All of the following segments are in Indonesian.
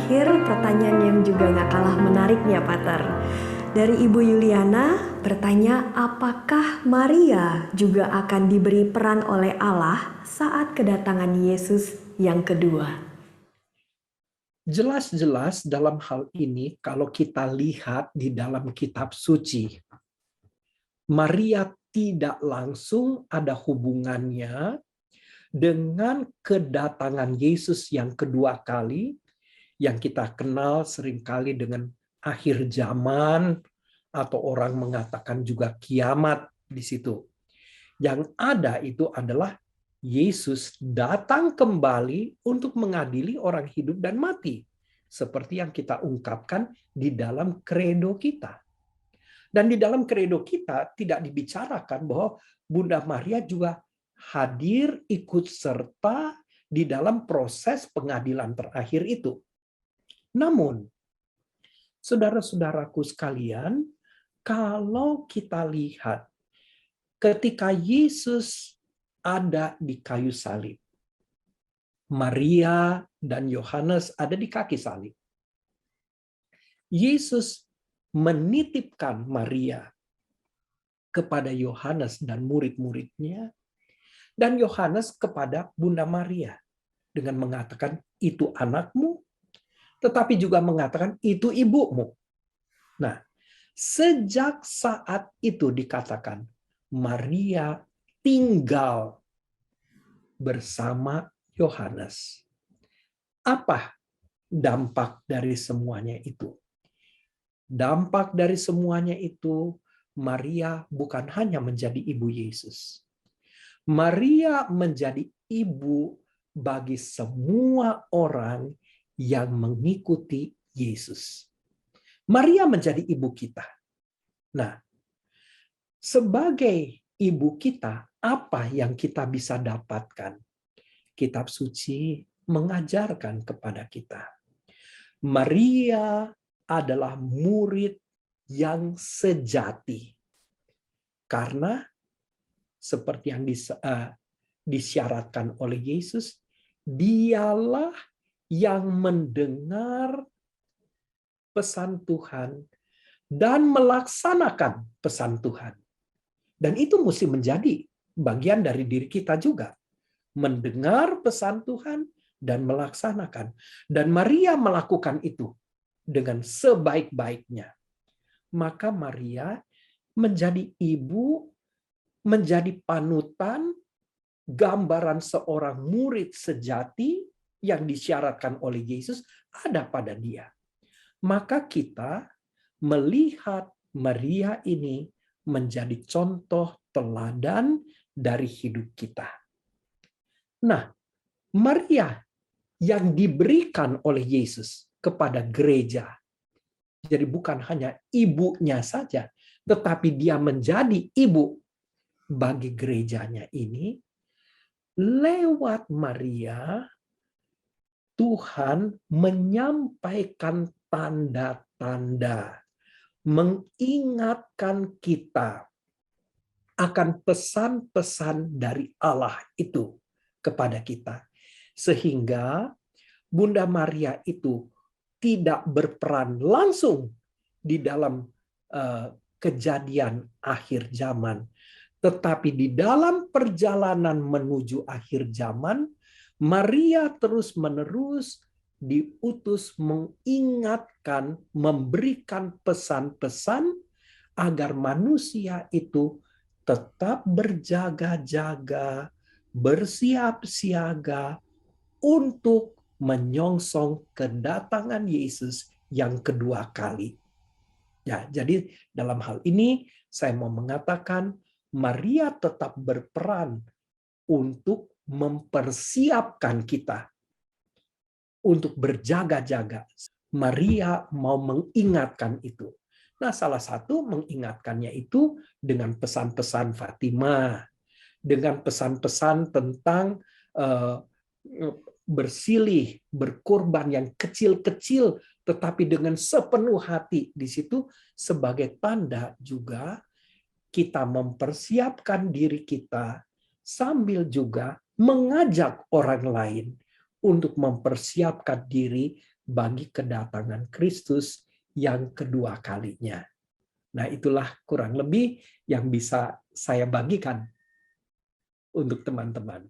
terakhir, pertanyaan yang juga nggak kalah menariknya, Pater. Dari Ibu Yuliana bertanya, apakah Maria juga akan diberi peran oleh Allah saat kedatangan Yesus yang kedua? Jelas-jelas dalam hal ini, kalau kita lihat di dalam kitab suci, Maria tidak langsung ada hubungannya dengan kedatangan Yesus yang kedua kali, yang kita kenal seringkali dengan akhir zaman, atau orang mengatakan juga kiamat di situ. Yang ada itu adalah Yesus datang kembali untuk mengadili orang hidup dan mati, seperti yang kita ungkapkan di dalam kredo kita. Dan di dalam kredo kita tidak dibicarakan bahwa Bunda Maria juga hadir ikut serta di dalam proses pengadilan terakhir itu. Namun, saudara-saudaraku sekalian, kalau kita lihat ketika Yesus ada di kayu salib, Maria dan Yohanes ada di kaki salib. Yesus menitipkan Maria kepada Yohanes dan murid-muridnya, dan Yohanes kepada Bunda Maria dengan mengatakan, itu anakmu, tetapi juga mengatakan, itu ibumu. Nah, sejak saat itu dikatakan, Maria tinggal bersama Yohanes. Apa dampak dari semuanya itu? Dampak dari semuanya itu, Maria bukan hanya menjadi ibu Yesus. Maria menjadi ibu bagi semua orang yang mengikuti Yesus. Maria menjadi ibu kita. Nah, sebagai ibu kita, apa yang kita bisa dapatkan? Kitab suci mengajarkan kepada kita. Maria adalah murid yang sejati. Karena seperti yang disyaratkan oleh Yesus, dialah yang mendengar pesan Tuhan dan melaksanakan pesan Tuhan. Dan itu mesti menjadi bagian dari diri kita juga. Mendengar pesan Tuhan dan melaksanakan. Dan Maria melakukan itu dengan sebaik-baiknya. Maka Maria menjadi ibu, menjadi panutan, gambaran seorang murid sejati yang disyaratkan oleh Yesus ada pada dia. Maka kita melihat Maria ini menjadi contoh teladan dari hidup kita. Nah, Maria yang diberikan oleh Yesus kepada gereja, jadi bukan hanya ibunya saja, tetapi dia menjadi ibu bagi gerejanya ini. Lewat Maria, Tuhan menyampaikan tanda-tanda, mengingatkan kita akan pesan-pesan dari Allah itu kepada kita. Sehingga Bunda Maria itu tidak berperan langsung di dalam kejadian akhir zaman, tetapi di dalam perjalanan menuju akhir zaman, Maria terus-menerus diutus mengingatkan, memberikan pesan-pesan agar manusia itu tetap berjaga-jaga, bersiap siaga untuk menyongsong kedatangan Yesus yang kedua kali. Ya, jadi dalam hal ini saya mau mengatakan Maria tetap berperan untuk mempersiapkan kita untuk berjaga-jaga. Maria mau mengingatkan itu. Nah, salah satu mengingatkannya itu dengan pesan-pesan Fatimah, dengan pesan-pesan tentang bersilih, berkorban yang kecil-kecil, tetapi dengan sepenuh hati. Di situ sebagai tanda juga kita mempersiapkan diri kita sambil juga mengajak orang lain untuk mempersiapkan diri bagi kedatangan Kristus yang kedua kalinya. Nah, itulah kurang lebih yang bisa saya bagikan untuk teman-teman.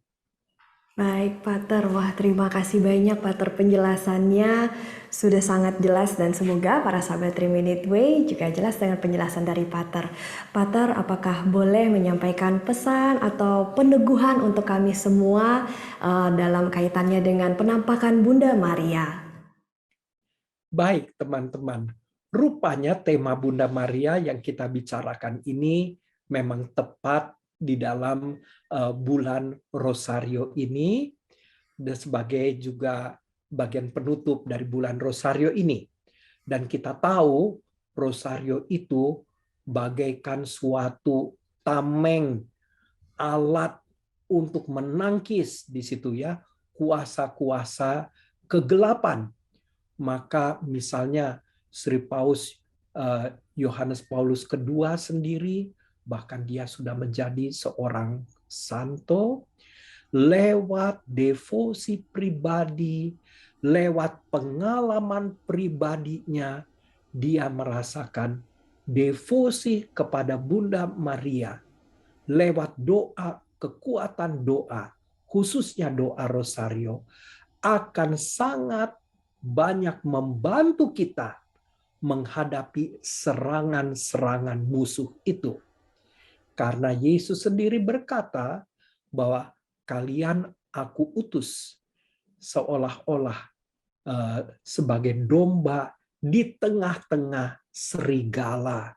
Baik, Pater. Wah, terima kasih banyak, Pater. Penjelasannya sudah sangat jelas dan semoga para sahabat 3 Minute Way juga jelas dengan penjelasan dari Pater. Pater, apakah boleh menyampaikan pesan atau peneguhan untuk kami semua dalam kaitannya dengan penampakan Bunda Maria? Baik, teman-teman. Rupanya tema Bunda Maria yang kita bicarakan ini memang tepat di dalam bulan Rosario ini, dan sebagai juga bagian penutup dari bulan Rosario ini. Dan kita tahu Rosario itu bagaikan suatu tameng, alat untuk menangkis di situ ya kuasa-kuasa kegelapan. Maka misalnya Sri Paus Yohanes Paulus II sendiri, bahkan dia sudah menjadi seorang santo, lewat devosi pribadi, lewat pengalaman pribadinya, dia merasakan devosi kepada Bunda Maria, lewat doa, kekuatan doa, khususnya doa Rosario, akan sangat banyak membantu kita menghadapi serangan-serangan musuh itu. Karena Yesus sendiri berkata bahwa kalian aku utus seolah-olah sebagai domba di tengah-tengah serigala.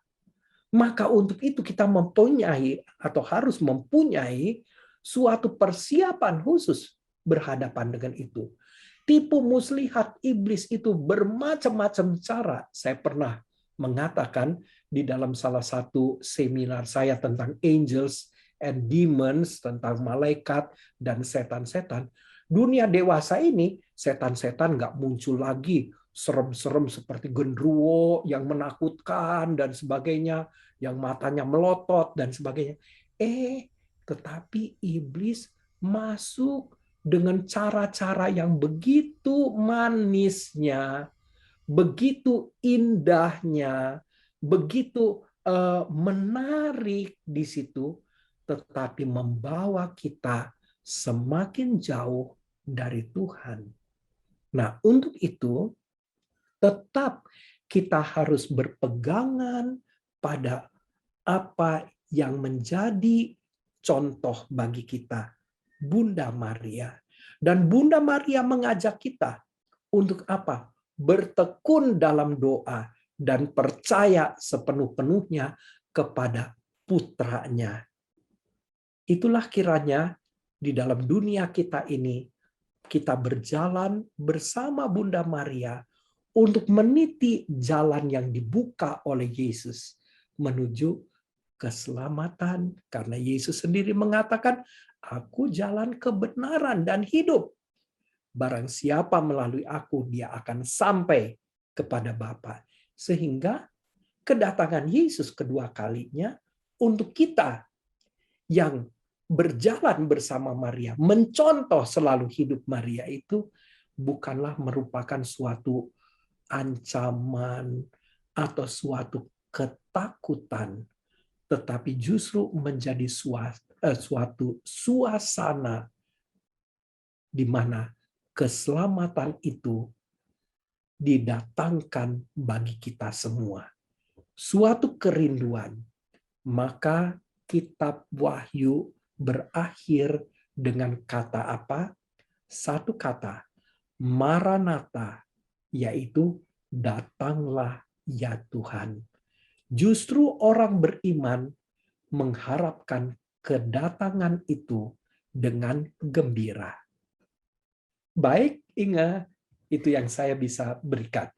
Maka untuk itu kita mempunyai atau harus mempunyai suatu persiapan khusus berhadapan dengan itu. Tipu muslihat iblis itu bermacam-macam cara. Saya pernah mengatakan di dalam salah satu seminar saya tentang angels and demons, tentang malaikat dan setan-setan. Dunia dewasa ini, setan-setan nggak muncul lagi serem-serem seperti genderuwo yang menakutkan dan sebagainya, yang matanya melotot dan sebagainya. Tetapi iblis masuk dengan cara-cara yang begitu manisnya, begitu indahnya, begitu menarik di situ, tetapi membawa kita semakin jauh dari Tuhan. Nah, untuk itu tetap kita harus berpegangan pada apa yang menjadi contoh bagi kita, Bunda Maria. Dan Bunda Maria mengajak kita untuk apa? Bertekun dalam doa dan percaya sepenuh-penuhnya kepada putranya. Itulah kiranya di dalam dunia kita ini, kita berjalan bersama Bunda Maria untuk meniti jalan yang dibuka oleh Yesus menuju keselamatan. Karena Yesus sendiri mengatakan, aku jalan kebenaran dan hidup. Barang siapa melalui aku, dia akan sampai kepada Bapa. Sehingga kedatangan Yesus kedua kalinya untuk kita yang berjalan bersama Maria, mencontoh selalu hidup Maria itu, bukanlah merupakan suatu ancaman atau suatu ketakutan, tetapi justru menjadi suatu suasana di mana keselamatan itu didatangkan bagi kita semua. Suatu kerinduan. Maka kitab Wahyu berakhir dengan kata apa? Satu kata, Maranatha, yaitu datanglah ya Tuhan. Justru orang beriman mengharapkan kedatangan itu dengan gembira. Baik, Inga, itu yang saya bisa berikan.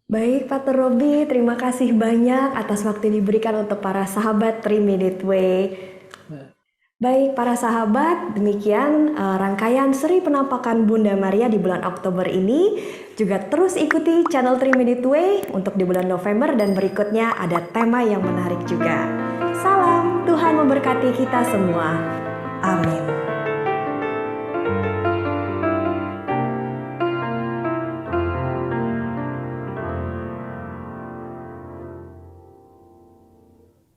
Baik, Pater Robi, terima kasih banyak atas waktu yang diberikan untuk para sahabat 3 Minute Way. Baik, para sahabat, demikian rangkaian seri penampakan Bunda Maria di bulan Oktober ini. Juga terus ikuti channel 3 Minute Way untuk di bulan November dan berikutnya ada tema yang menarik juga. Salam, Tuhan memberkati kita semua. Amin.